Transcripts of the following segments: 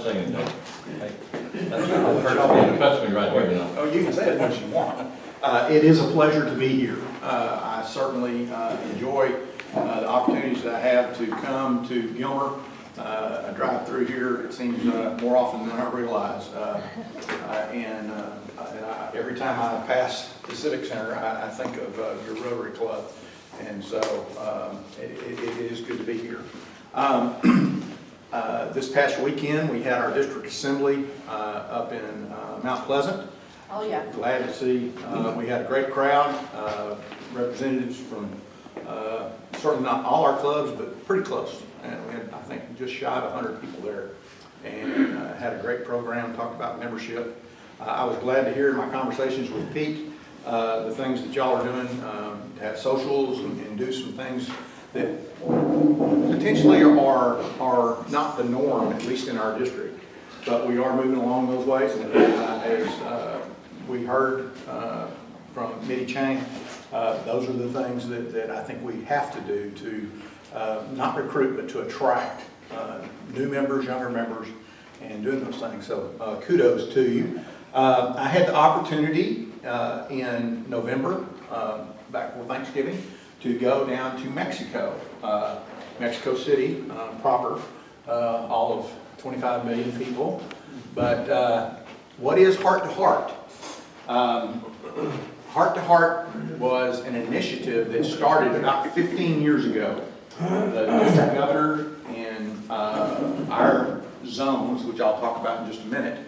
saying no. That cuts me right here, you know. Oh, you can say it as much as you want. It is a pleasure to be here. I certainly enjoy the opportunities that I have to come to Gilmer. I drive through here, it seems, more often than I realize. Every time I pass the Civic Center, I think of your Rotary Club. And so it is good to be here. This past weekend, we had our district assembly up in Mount Pleasant. Oh, yeah. Glad to see. We had a great crowd, representatives from certainly not all our clubs, but pretty close. And we had, I think, just shy of 100 people there, and had a great program, talked about membership. I was glad to hear in my conversations with Pete the things that y'all are doing, to have socials and do some things that potentially are not the norm, at least in our district. But we are moving along those ways, and as we heard from Mitty Chang, those are the things that I think we have to do to not recruit, but to attract new members, younger members, and doing those things. So kudos to you. I had the opportunity in November, back before Thanksgiving, to go down to Mexico, Mexico City proper, all of 25 million people. But what is Heart to Heart? Heart to Heart was an initiative that started about 15 years ago. The district governor in our zones, which I'll talk about in just a minute,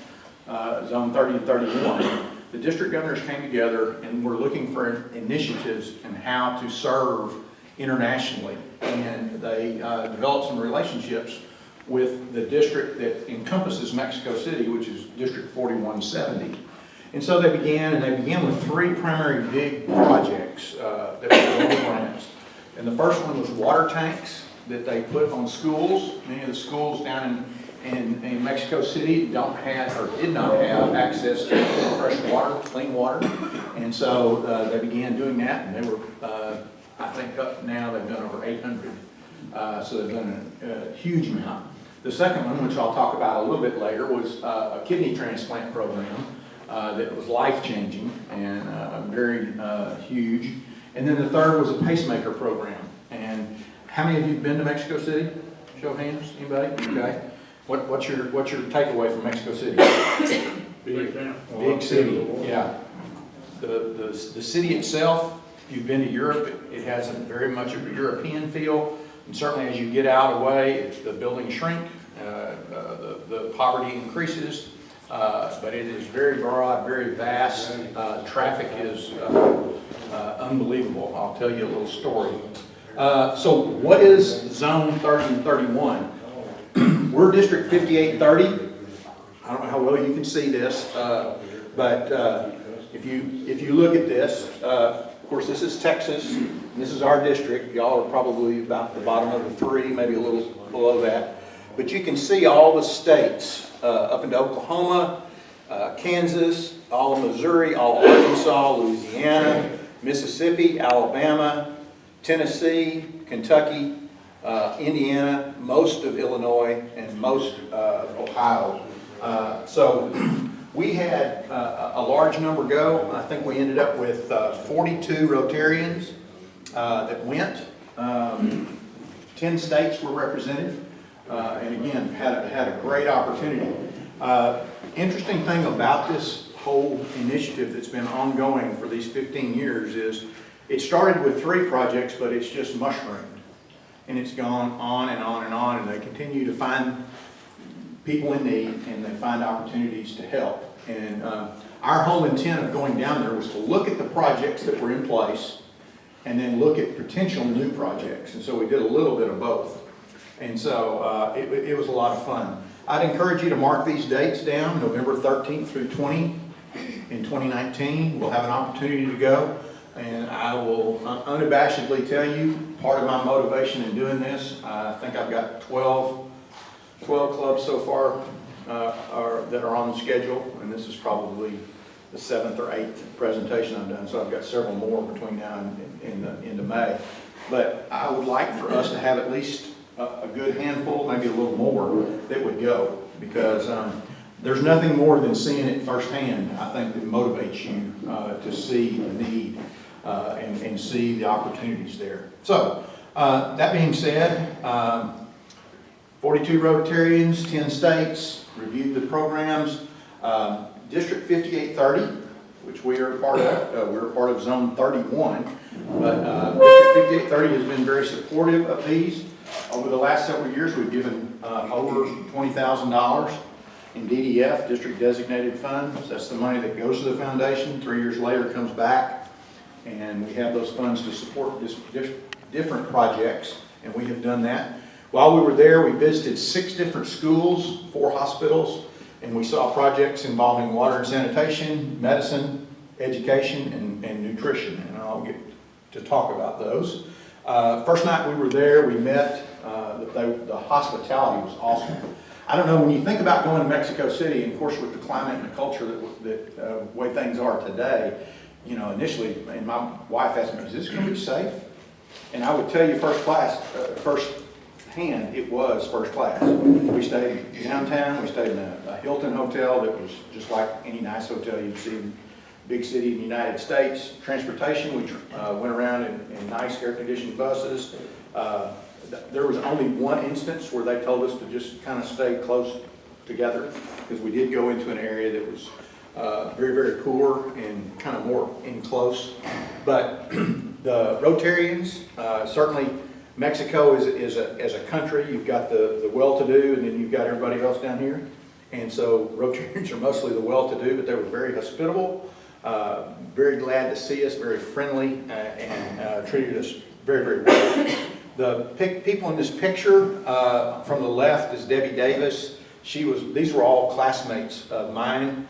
zone 30 and 31, the district governors came together and were looking for initiatives and how to serve internationally. And they developed some relationships with the district that encompasses Mexico City, which is District 4170. And so they began with three primary big projects that were global grants. And the first one was water tanks that they put on schools. Many of the schools down in Mexico City don't have or did not have access to fresh water, clean water. And so they began doing that, and they were, I think up now they've done over 800. So they've done a huge amount. The second one, which I'll talk about a little bit later, was a kidney transplant program that was life-changing and very huge. And then the third was a pacemaker program. And how many of you have been to Mexico City? Show of hands, anybody? Okay. What's your takeaway from Mexico City? Big city, yeah. The city itself, if you've been to Europe, it has very much of a European feel. And certainly as you get out away, the buildings shrink, the poverty increases, but it is very broad, very vast. Traffic is unbelievable. I'll tell you a little story. So what is Zone 30 and 31? We're District 5830. I don't know how well you can see this, but if you look at this, of course this is Texas, and this is our district. Y'all are probably about the bottom of the three, maybe a little below that. But you can see all the states up into Oklahoma, Kansas, all of Missouri, all of Arkansas, Louisiana, Mississippi, Alabama, Tennessee, Kentucky, Indiana, most of Illinois, and most of Ohio. So we had a large number go. I think we ended up with 42 Rotarians that went. 10 states were represented, and again, had a great opportunity. Interesting thing about this whole initiative that's been ongoing for these 15 years is it started with 3 projects, but it's just mushroomed. And it's gone on and on and on, and they continue to find people in need, and they find opportunities to help. And our whole intent of going down there was to look at the projects that were in place and then look at potential new projects. And so we did a little bit of both. And so it was a lot of fun. I'd encourage you to mark these dates down, November 13th through 20 in 2019. We'll have an opportunity to go. And I will unabashedly tell you, part of my motivation in doing this, I think I've got 12 clubs so far that are on the schedule, and this is probably the 7th or 8th presentation I've done, so I've got several more between now and into May. But I would like for us to have at least a good handful, maybe a little more, that would go, because there's nothing more than seeing it firsthand, I think, that motivates you to see the need and see the opportunities there. So, that being said, 42 Rotarians, 10 states, reviewed the programs. District 5830, which we are a part of, we're a part of Zone 31, but District 5830 has been very supportive of these. Over the last several years, we've given over $20,000 in DDF, District Designated Funds. That's the money that goes to the foundation. 3 years later, it comes back, and we have those funds to support different projects, and we have done that. While we were there, we visited 6 different schools, 4 hospitals, and we saw projects involving water and sanitation, medicine, education, and nutrition, and I'll get to talk about those. First night we were there, we met, the hospitality was awesome. I don't know, when you think about going to Mexico City, and of course with the climate and the culture that way things are today, you know, initially, and my wife asked me, is this going to be safe? And I would tell you first hand, it was first class. We stayed downtown, we stayed in a Hilton hotel that was just like any nice hotel you'd see in big city in the United States. Transportation, we went around in nice air-conditioned buses. There was only one instance where they told us to just kind of stay close together, because we did go into an area that was very, very poor and kind of more in close. But the Rotarians, certainly Mexico as a country, you've got the well-to-do, and then you've got everybody else down here. And so Rotarians are mostly the well-to-do, but they were very hospitable, very glad to see us, very friendly, and treated us very, very well. The people in this picture from the left is Debbie Davis. These were all classmates of mine.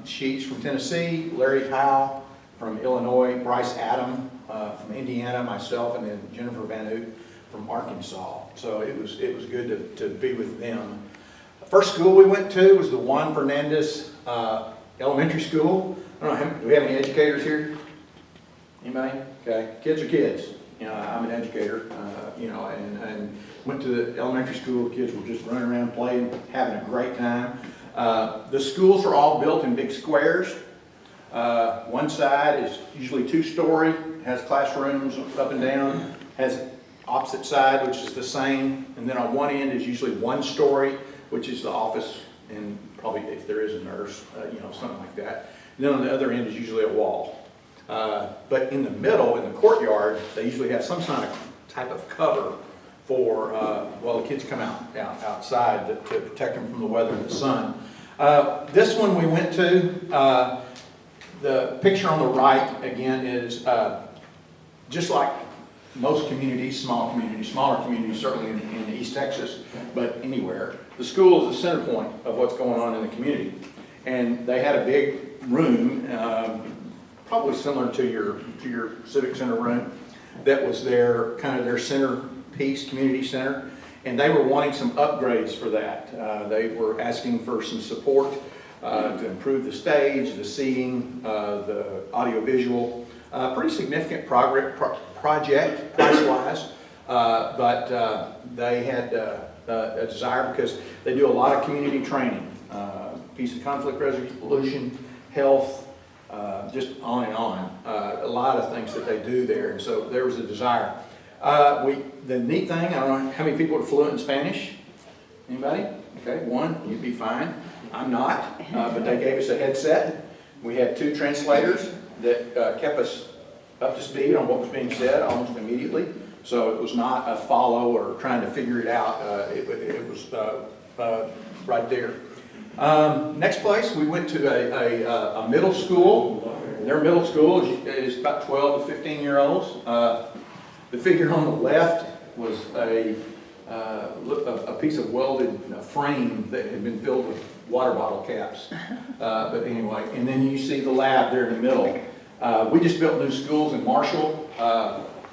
She's from Tennessee, Larry Howe from Illinois, Bryce Adam from Indiana, myself, and then Jennifer Van Oot from Arkansas. So it was good to be with them. The first school we went to was the Juan Fernandez Elementary School. I don't know, do we have any educators here? Anybody? Okay, kids are kids. You know, I'm an educator, you know, and went to the elementary school. Kids were just running around playing, having a great time. The schools are all built in big squares. One side is usually 2-story, has classrooms up and down, has opposite side, which is the same, and then on one end is usually 1-story, which is the office, and probably if there is a nurse, you know, something like that. And then on the other end is usually a wall. But in the middle, in the courtyard, they usually have some kind of type of cover for, well, the kids come outside to protect them from the weather and the sun. This one we went to, the picture on the right, again, is just like most communities, smaller communities, certainly in East Texas, but anywhere. The school is the center point of what's going on in the community. And they had a big room, probably similar to your Civic Center room, that was their kind of their centerpiece, community center, and they were wanting some upgrades for that. They were asking for some support to improve the stage, the seating, the audiovisual. Pretty significant project price-wise, but they had a desire, because they do a lot of community training, peace and conflict resolution, health, just on and on. A lot of things that they do there, and so there was a desire. The neat thing, I don't know how many people are fluent in Spanish. Anybody? Okay, one, you'd be fine. I'm not, but they gave us a headset. We had 2 translators that kept us up to speed on what was being said almost immediately. So it was not a follow or trying to figure it out. It was right there. Next place, we went to a middle school. Their middle school is about 12 to 15-year-olds. The figure on the left was a piece of welded frame that had been filled with water bottle caps. But anyway, and then you see the lab there in the middle. We just built new schools in Marshall.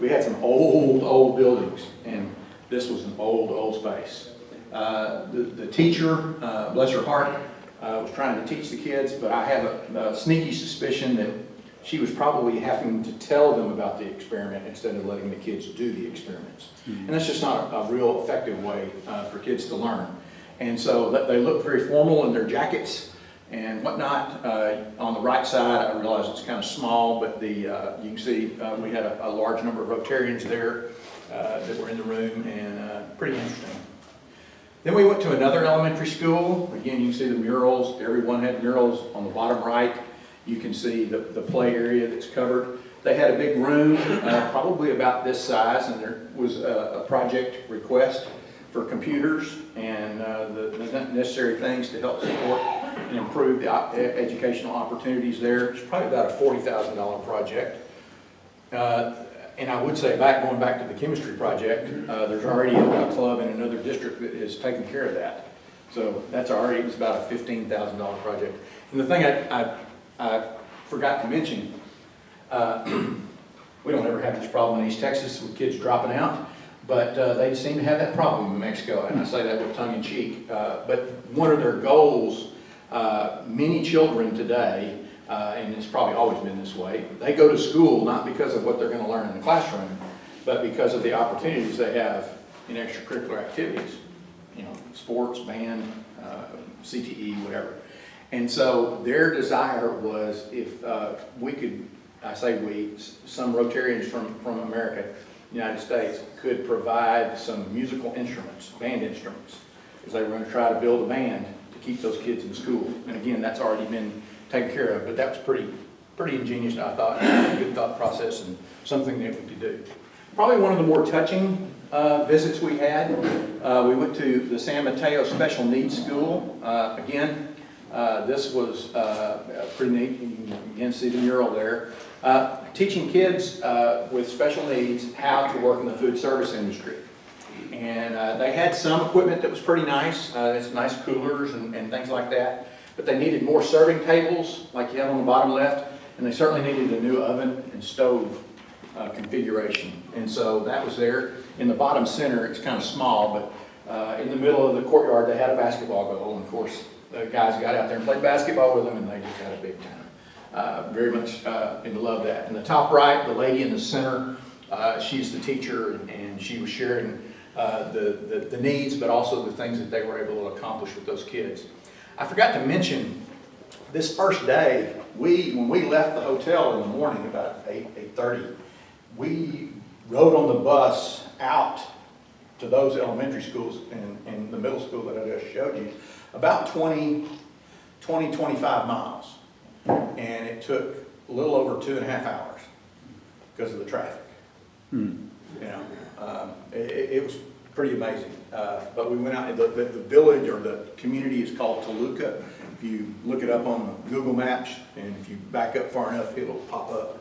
We had some old buildings, and this was an old space. The teacher, bless her heart, was trying to teach the kids, but I have a sneaky suspicion that she was probably having to tell them about the experiment instead of letting the kids do the experiments. And that's just not a real effective way for kids to learn. And so they look very formal in their jackets and whatnot. On the right side, I realize it's kind of small, but you can see we had a large number of Rotarians there that were in the room, and pretty interesting. Then we went to another elementary school. Again, you can see the murals. Everyone had murals on the bottom right. You can see the play area that's covered. They had a big room, probably about this size, and there was a project request for computers and the necessary things to help support and improve the educational opportunities there. It's probably about a $40,000 project. And I would say, going back to the chemistry project, there's already a club in another district that has taken care of that. So that's already, it was about a $15,000 project. And the thing I forgot to mention, we don't ever have this problem in East Texas with kids dropping out, but they seem to have that problem in Mexico, and I say that with tongue in cheek. But one of their goals, many children today, and it's probably always been this way, they go to school not because of what they're going to learn in the classroom, but because of the opportunities they have in extracurricular activities, sports, band, CTE, whatever. And so their desire was if we could, I say we, some Rotarians from America, United States, could provide some musical instruments, band instruments, because they were going to try to build a band to keep those kids in school. And again, that's already been taken care of, but that was pretty ingenious, I thought, a good thought process and something that we could do. Probably one of the more touching visits we had, we went to the San Mateo Special Needs School. Again, this was pretty neat. You can again see the mural there. Teaching kids with special needs how to work in the food service industry. And they had some equipment that was pretty nice. It's nice coolers and things like that. But they needed more serving tables, like you have on the bottom left, and they certainly needed a new oven and stove configuration. And so that was there. In the bottom center, it's kind of small, but in the middle of the courtyard, they had a basketball goal. And of course, the guys got out there and played basketball with them, and they just had a big time. Very much and love that. In the top right, the lady in the center, she's the teacher, and she was sharing the needs, but also the things that they were able to accomplish with those kids. I forgot to mention, this first day, when we left the hotel in the morning, about 8:30, we rode on the bus out to those elementary schools and the middle school that I just showed you, about 25 miles. And it took a little over 2.5 hours because of the traffic. It was pretty amazing. But we went out, the village or the community is called Toluca. If you look it up on the Google Maps, and if you back up far enough, it'll pop up.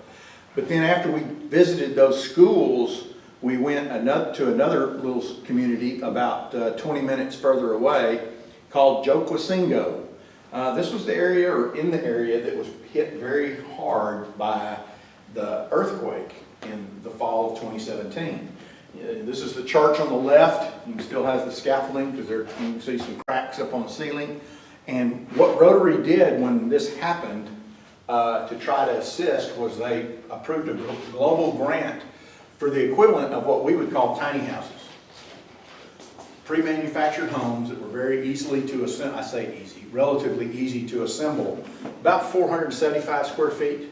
But then after we visited those schools, we went to another little community about 20 minutes further away called Joquacingo. This was the area, or in the area, that was hit very hard by the earthquake in the fall of 2017. This is the church on the left. You can still have the scaffolding because you can see some cracks up on the ceiling. And what Rotary did when this happened to try to assist was they approved a global grant for the equivalent of what we would call tiny houses. Pre-manufactured homes that were very easily to assemble, I say easy, relatively easy to assemble. About 475 square feet,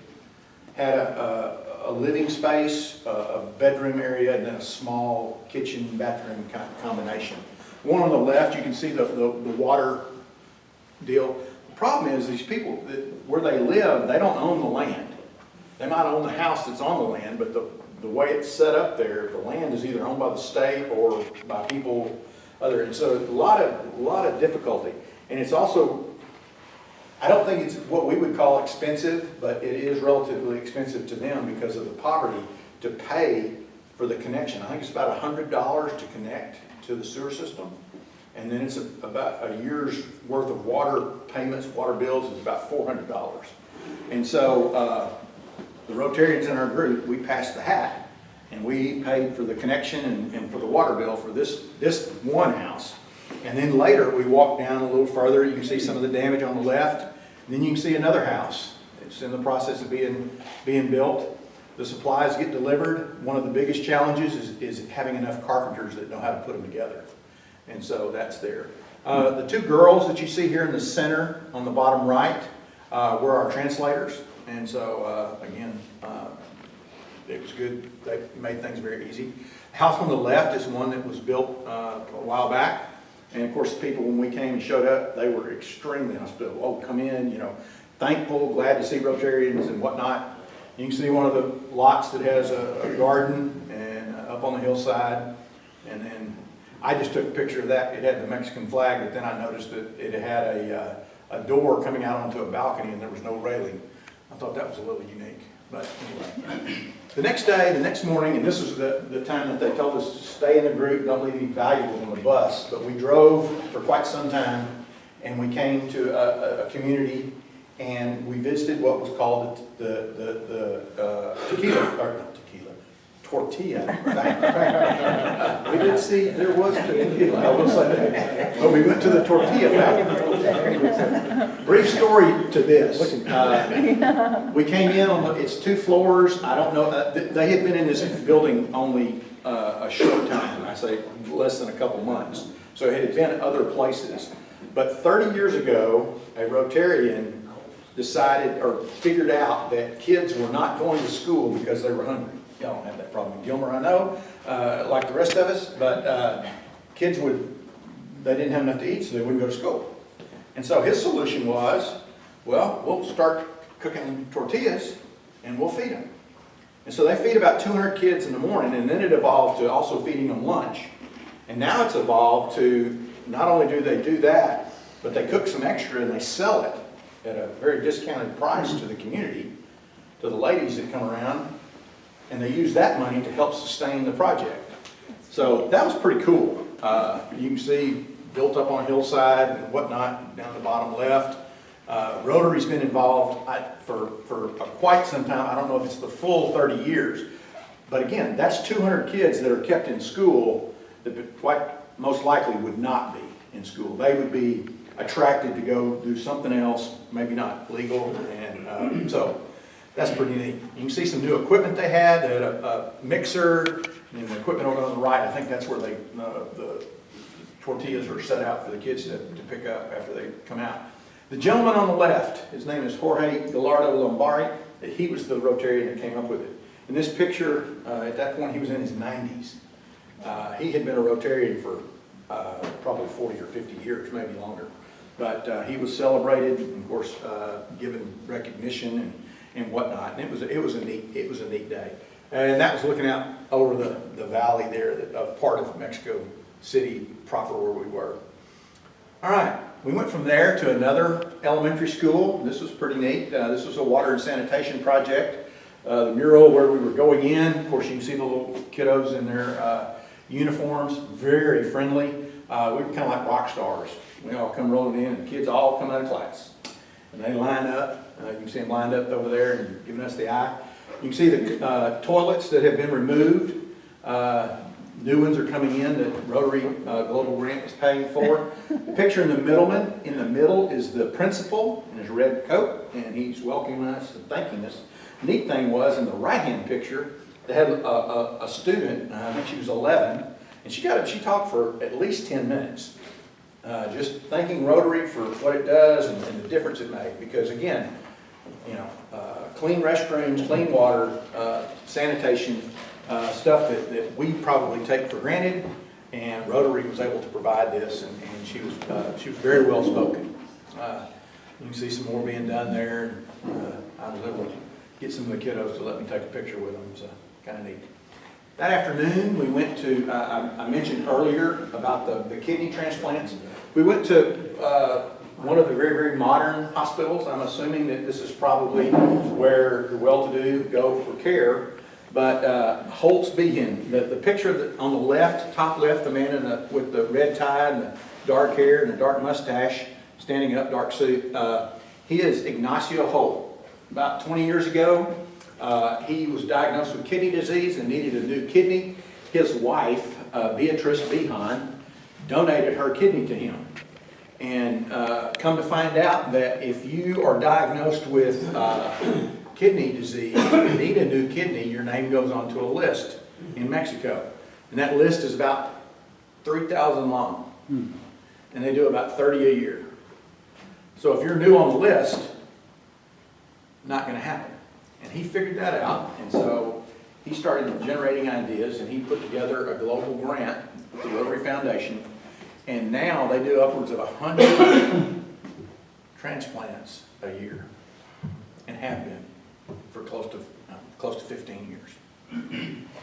had a living space, a bedroom area, and then a small kitchen, bathroom kind of combination. One on the left, you can see the water deal. The problem is these people, where they live, they don't own the land. They might own the house that's on the land, but the way it's set up there, the land is either owned by the state or by people other. And so a lot of difficulty. And it's also, I don't think it's what we would call expensive, but it is relatively expensive to them because of the poverty to pay for the connection. I think it's about $100 to connect to the sewer system. And then it's about a year's worth of water payments, water bills is about $400. And so the Rotarians in our group, we passed the hat and we paid for the connection and for the water bill for this one house. And then later we walked down a little further, you can see some of the damage on the left. And then you can see another house. It's in the process of being built. The supplies get delivered. One of the biggest challenges is having enough carpenters that know how to put them together. And so that's there. The two girls that you see here in the center on the bottom right were our translators. And so, again, it was good. They made things very easy. The house on the left is one that was built a while back. And of course, the people, when we came and showed up, they were extremely hospitable. Oh, come in, you know, thankful, glad to see Rotarians and whatnot. You can see one of the lots that has a garden and up on the hillside. And then I just took a picture of that. It had the Mexican flag, but then I noticed that it had a door coming out onto a balcony and there was no railing. I thought that was a little unique. But anyway, the next day, the next morning, and this was the time that they told us to stay in the group, don't leave any valuables on the bus, but we drove for quite some time and we came to a community and we visited what was called the tortilla. We did see there was tequila, I will say that. But we went to the tortilla factory. Brief story to this. We came in on it's 2 floors. I don't know. They had been in this building only a short time. I say less than a couple months. So it had been other places. But 30 years ago, a Rotarian decided or figured out that kids were not going to school because they were hungry. Y'all don't have that problem in Gilmer, I know, like the rest of us, but kids they didn't have enough to eat, so they wouldn't go to school. And so his solution was, well, we'll start cooking tortillas and we'll feed them. And so they feed about 200 kids in the morning, and then it evolved to also feeding them lunch. And now it's evolved to not only do they do that, but they cook some extra and they sell it at a very discounted price to the community, to the ladies that come around. And they use that money to help sustain the project. So that was pretty cool. You can see built up on a hillside and whatnot down the bottom left. Rotary's been involved for quite some time. I don't know if it's the full 30 years. But again, that's 200 kids that are kept in school that quite most likely would not be in school. They would be attracted to go do something else, maybe not legal. And so that's pretty neat. You can see some new equipment they had. They had a mixer and the equipment over on the right. I think that's where the tortillas are set out for the kids to pick up after they come out. The gentleman on the left, his name is Jorge Gallardo Lombari. He was the Rotarian that came up with it. In this picture, at that point, he was in his 90s. He had been a Rotarian for probably 40 or 50 years, maybe longer. But he was celebrated, and of course, given recognition and whatnot. And it was a neat day. And that was looking out over the valley there of part of Mexico City proper where we were. All right, we went from there to another elementary school. This was pretty neat. This was a water and sanitation project. The mural where we were going in, of course you can see the little kiddos in their uniforms, very friendly. We were kind of like rock stars. We all come rolling in, and the kids all come out of class. And they line up. You can see them lined up over there and giving us the eye. You can see the toilets that have been removed. New ones are coming in that Rotary Global Grant is paying for. The picture in the middle is the principal in his red coat, and he's welcoming us and thanking us. Neat thing was, in the right-hand picture, they had a student, I think she was 11, and she talked for at least 10 minutes. Just thanking Rotary for what it does and the difference it made. Because again, you know, clean restrooms, clean water, sanitation, stuff that we probably take for granted, and Rotary was able to provide this, and she was very well spoken. You can see some more being done there. I was able to get some of the kiddos to let me take a picture with them, so kind of neat. That afternoon, we went to, I mentioned earlier about the kidney transplants. We went to one of the very, very modern hospitals. I'm assuming that this is probably where the well-to-do go for care. But Holtz Behan, the picture on the left, top left, the man with the red tie and the dark hair and the dark mustache, standing up, dark suit, he is Ignacio Holt. About 20 years ago, he was diagnosed with kidney disease and needed a new kidney. His wife, Beatrice Behan, donated her kidney to him. And come to find out that if you are diagnosed with kidney disease, you need a new kidney, your name goes onto a list in Mexico. And that list is about 3,000 long. And they do about 30 a year. So if you're new on the list, not going to happen. And he figured that out. And so he started generating ideas, and he put together a global grant with the Rotary Foundation. And now they do upwards of 100 transplants a year, and have been for close to 15 years.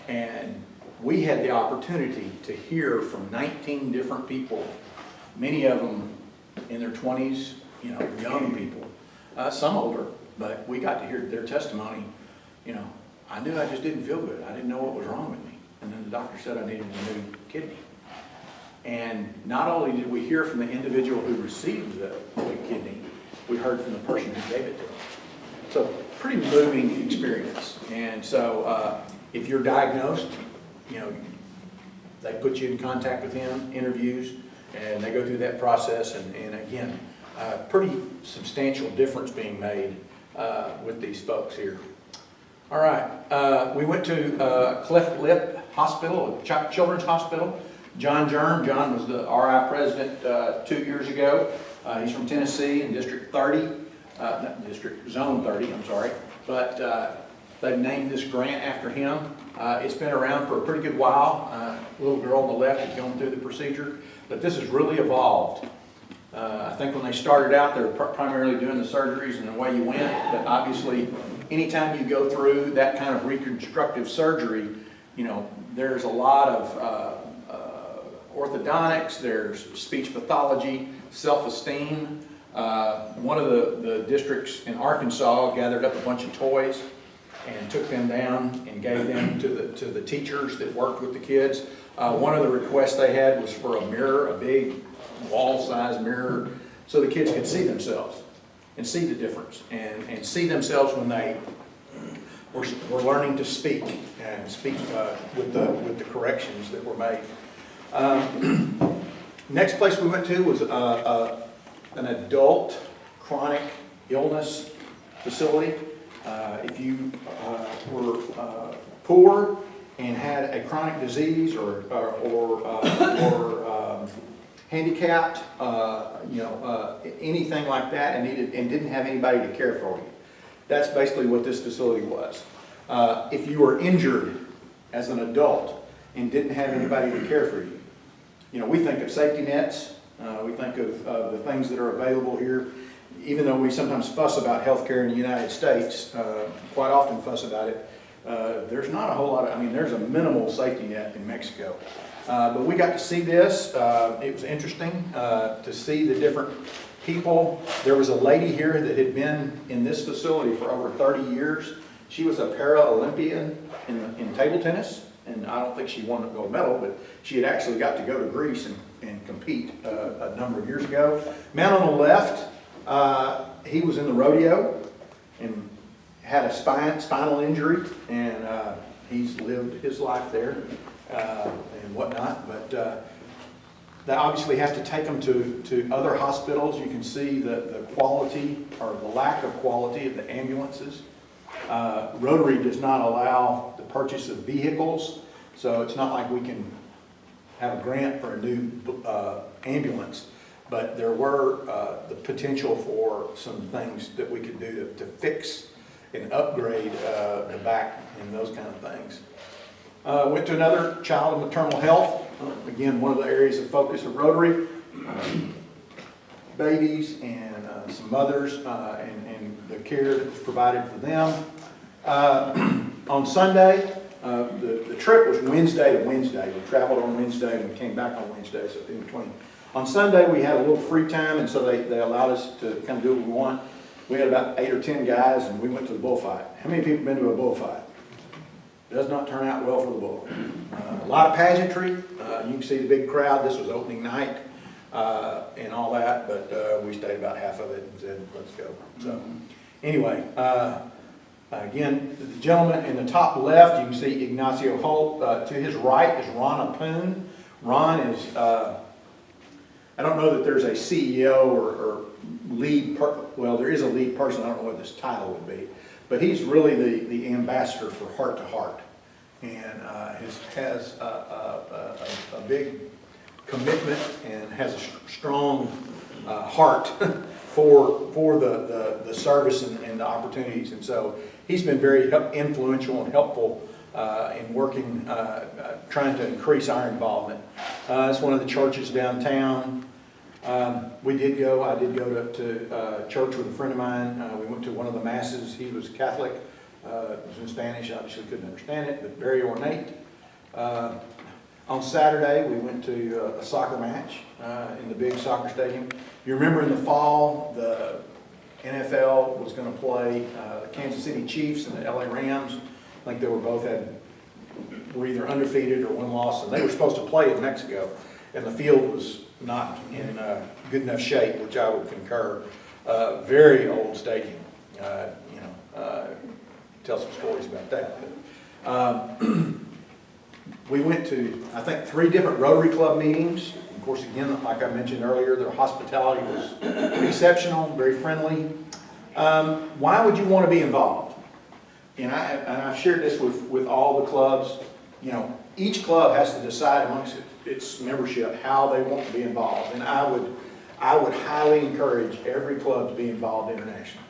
And we had the opportunity to hear from 19 different people, many of them in their 20s, you know, young people, some older, but we got to hear their testimony. You know, I knew I just didn't feel good. I didn't know what was wrong with me. And then the doctor said I needed a new kidney. And not only did we hear from the individual who received the kidney, we heard from the person who gave it to them. So pretty moving experience. And so if you're diagnosed, you know, they put you in contact with him, interviews, and they go through that process. And again, pretty substantial difference being made with these folks here. All right, we went to Cleft Lip Hospital, Children's Hospital. John Germ. John was the RI president 2 years ago. He's from Tennessee in District 30, Zone 30, I'm sorry. But they've named this grant after him. It's been around for a pretty good while. Little girl on the left is going through the procedure. But this has really evolved. I think when they started out, they were primarily doing the surgeries and away you went. But obviously, anytime you go through that kind of reconstructive surgery, you know, there's a lot of orthodontics, there's speech pathology, self-esteem. One of the districts in Arkansas gathered up a bunch of toys and took them down and gave them to the teachers that worked with the kids. One of the requests they had was for a mirror, a big wall-sized mirror, so the kids could see themselves and see the difference and see themselves when they were learning to speak and speak with the corrections that were made. Next place we went to was an adult chronic illness facility. If you were poor and had a chronic disease or handicapped, you know, anything like that, and didn't have anybody to care for you, that's basically what this facility was. If you were injured as an adult and didn't have anybody to care for you, you know, we think of safety nets, we think of the things that are available here. Even though we sometimes fuss about healthcare in the United States, quite often fuss about it, there's not a whole lot of, I mean, there's a minimal safety net in Mexico. But we got to see this. It was interesting to see the different people. There was a lady here that had been in this facility for over 30 years. She was a para-Olympian in table tennis. And I don't think she won a gold medal, but she had actually got to go to Greece and compete a number of years ago. Man on the left, he was in the rodeo and had a spinal injury, and he's lived his life there and whatnot. But they obviously have to take them to other hospitals. You can see the quality or the lack of quality of the ambulances. Rotary does not allow the purchase of vehicles, so it's not like we can have a grant for a new ambulance, but there were the potential for some things that we could do to fix and upgrade the back and those kind of things. Went to another child and maternal health, again one of the areas of focus of Rotary, babies and some mothers and the care that was provided for them. On Sunday, the trip was Wednesday to Wednesday. We traveled on Wednesday and we came back on Wednesday, so in between. On Sunday we had a little free time, and so they allowed us to kind of do what we want. We had about 8 or 10 guys and we went to the bullfight. How many people have been to a bullfight? Does not turn out well for the bull. A lot of pageantry. You can see the big crowd. This was opening night and all that, but we stayed about half of it and said, let's go. So anyway, again, the gentleman in the top left, you can see Ignacio Holt. To his right is Ron Apoon. Ron is I don't know that there's a CEO or lead, well, there is a lead person, I don't know what this title would be, but he's really the ambassador for Heart to Heart, and has a big commitment and has a strong heart for the service and the opportunities. And so he's been very influential and helpful in working, trying to increase our involvement. It's one of the churches downtown. I did go to church with a friend of mine. We went to one of the masses. He was Catholic. It was in Spanish, obviously couldn't understand it, but very ornate. On Saturday, we went to a soccer match in the big soccer stadium. You remember in the fall, the NFL was going to play the Kansas City Chiefs and the LA Rams. I think they were either undefeated or one loss, and they were supposed to play in Mexico, and the field was not in good enough shape, which I would concur. Very old stadium. Tell some stories about that. But, we went to, I think, 3 different Rotary Club meetings. Of course, again, like I mentioned earlier, their hospitality was exceptional, very friendly. Why would you want to be involved? And I've shared this with all the clubs. You know, each club has to decide amongst its membership how they want to be involved. And I would highly encourage every club to be involved internationally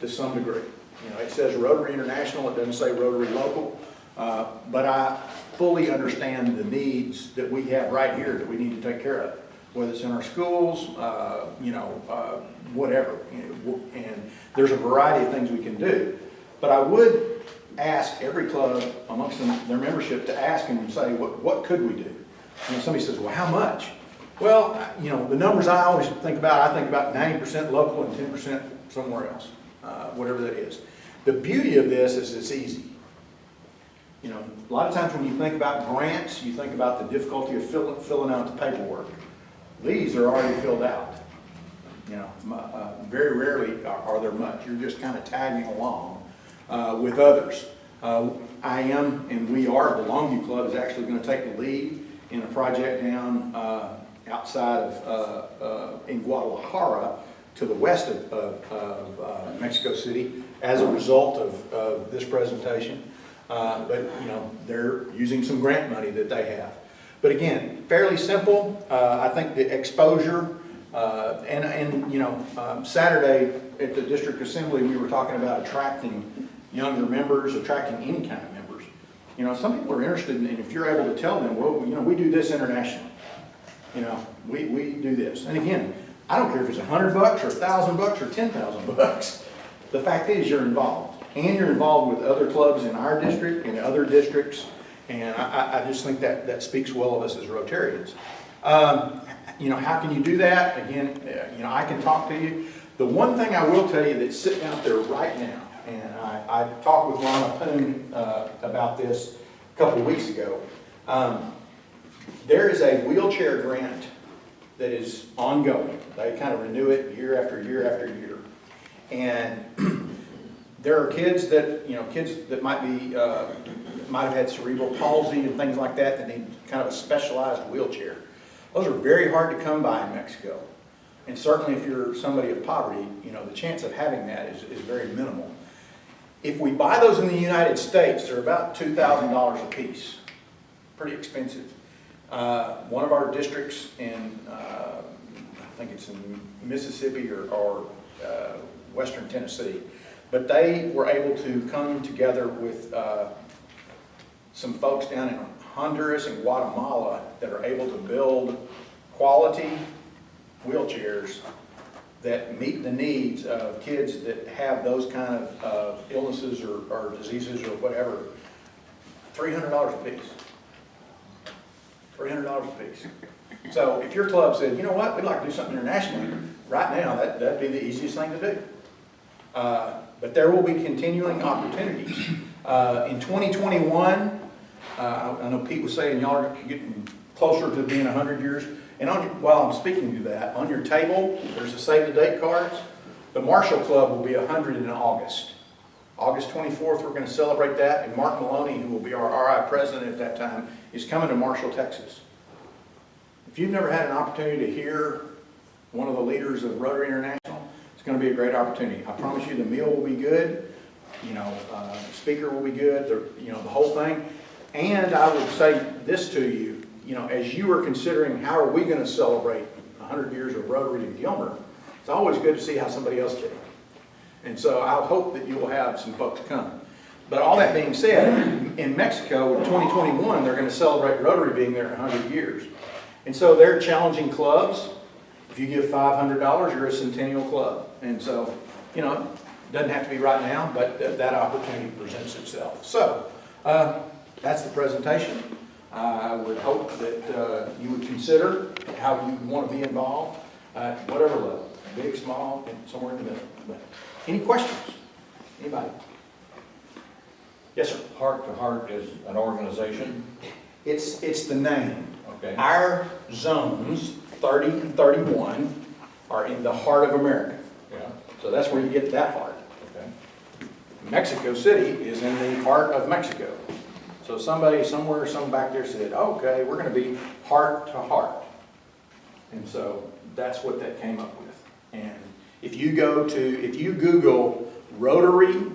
to some degree. You know, it says Rotary International, it doesn't say Rotary Local, but I fully understand the needs that we have right here that we need to take care of, whether it's in our schools, whatever. And there's a variety of things we can do. But I would ask every club amongst their membership to ask and say, what could we do? And somebody says, well, how much? Well, the numbers I always think about 90% local and 10% somewhere else, whatever that is. The beauty of this is it's easy. A lot of times when you think about grants, you think about the difficulty of filling out the paperwork. These are already filled out. Very rarely are there much. You're just kind of tagging along with others. I am, and we are, the Longview Club is actually going to take the lead in a project down outside of, in Guadalajara, to the west of Mexico City as a result of this presentation. But they're using some grant money that they have. But again, fairly simple. I think the exposure, Saturday at the district assembly, we were talking about attracting younger members, attracting any kind of members. Some people are interested in, and if you're able to tell them, well, we do this internationally. We do this. And again, I don't care if it's $100 or $1,000 or $10,000. The fact is you're involved. And you're involved with other clubs in our district and other districts, and I just think that speaks well of us as Rotarians. How can you do that? Again, I can talk to you. The one thing I will tell you that's sitting out there right now, and I talked with Ron Poon about this a couple of weeks ago. There is a wheelchair grant that is ongoing. They kind of renew it year after year after year, and there are kids that might have had cerebral palsy and things like that need kind of a specialized wheelchair. Those are very hard to come by in Mexico. And certainly if you're somebody of poverty, the chance of having that is very minimal. If we buy those in the United States, they're about $2,000 a piece. Pretty expensive. One of our districts in, I think it's in Mississippi or Western Tennessee, but they were able to come together with some folks down in Honduras and Guatemala that are able to build quality wheelchairs that meet the needs of kids that have those kind of illnesses or diseases or whatever. $300 a piece. $300 a piece. So if your club said, you know what, we'd like to do something internationally, right now that'd be the easiest thing to do. But there will be continuing opportunities. In 2021, I know Pete was saying y'all are getting closer to being 100 years. And while I'm speaking to that, on your table, there's a save the date cards. The Marshall Club will be 100 in August. August 24th, we're going to celebrate that. And Mark Maloney, who will be our RI president at that time, is coming to Marshall, Texas. if you've never had an opportunity to hear one of the leaders of Rotary International, it's going to be a great opportunity. I promise you the meal will be good, the speaker will be good, the whole thing. And I would say this to you, as you are considering how are we going to celebrate 100 years of Rotary in Gilmer, it's always good to see how somebody else did it. And so I hope that you will have some folks come. But all that being said, in Mexico in 2021, they're going to celebrate Rotary being there 100 years. And so they're challenging clubs. If you give $500, you're a centennial club. And so, it doesn't have to be right now, but that opportunity presents itself. So that's the presentation. I would hope that you would consider how you want to be involved at whatever level, big, small, and somewhere in the middle. But any questions? Anybody? Yes, sir. Heart to Heart is an organization? It's the name. Okay. Our zones, 30 and 31, are in the heart of America. Yeah. So that's where you get that heart. Okay. Mexico City is in the heart of Mexico. So somebody somewhere, some back there said, okay, we're going to be heart to heart. And so that's what that came up with. And if you Google Rotary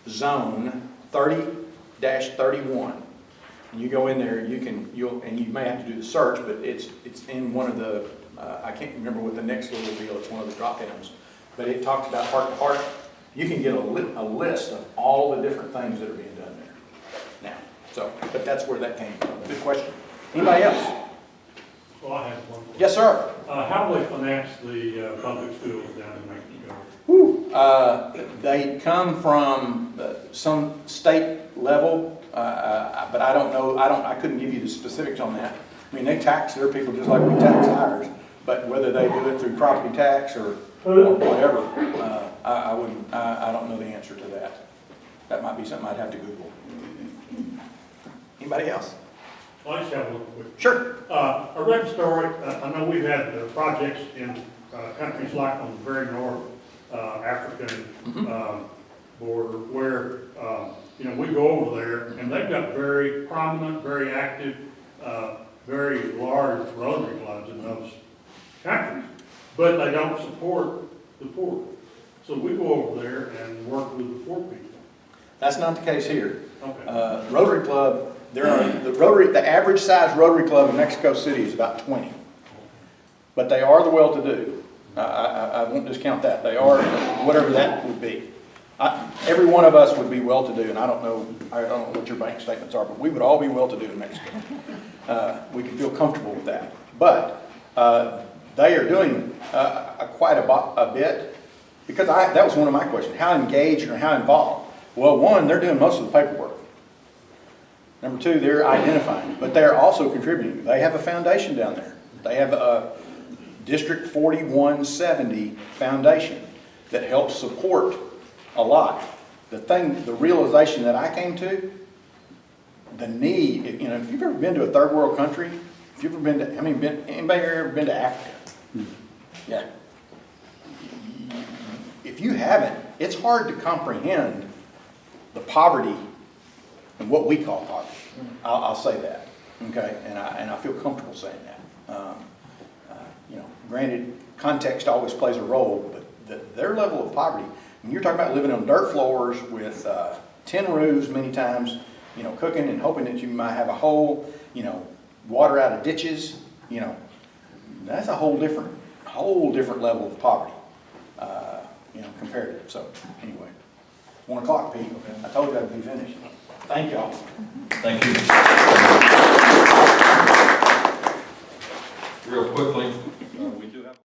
Zone 30-31, and you go in there, and you may have to do the search, but it's in one of the, I can't remember what the next little deal, it's one of the drop downs, but it talks about heart to heart. You can get a list of all the different things that are being done there now. So, but that's where that came from. Good question. Anybody else? Well, I have one more. Yes, sir. How do they finance the public schools down in Mexico? They come from some state level, but I don't know. I couldn't give you the specifics on that. I mean, they tax their people just like we tax ours, but whether they do it through property tax or whatever, I don't know the answer to that. That might be something I'd have to Google. Anybody else? Well, I just have a little quick. Sure. I read a story. I know we've had projects in countries like on the very north African border where we go over there and they've got very prominent, very active, very large Rotary clubs in those countries, but they don't support the poor. So we go over there and work with the poor people. That's not the case here. Okay. Rotary Club, the average size Rotary Club in Mexico City is about 20. But they are the well-to-do. I won't discount that. They are whatever that would be. Every one of us would be well-to-do, and I don't know what your bank statements are, but we would all be well-to-do in Mexico. We can feel comfortable with that. But they are doing quite a bit, because that was one of my questions. How engaged or how involved? Well, one, they're doing most of the paperwork. Number two, they're identifying, but they're also contributing. They have a foundation down there. They have a District 4170 foundation that helps support a lot. The realization that I came to, the need, if you've ever been to a third world country, if you've ever been to, anybody ever been to Africa? Yeah. If you haven't, it's hard to comprehend the poverty and what we call poverty. I'll say that, okay? And I feel comfortable saying that. Granted, context always plays a role, but their level of poverty, when you're talking about living on dirt floors with tin roofs many times, cooking and hoping that you might have a hole, water out of ditches, that's a whole different level of poverty, comparative. So anyway, 1 o'clock, Pete. Okay. I told you I'd be finished. Thank y'all. Thank you. Real quickly,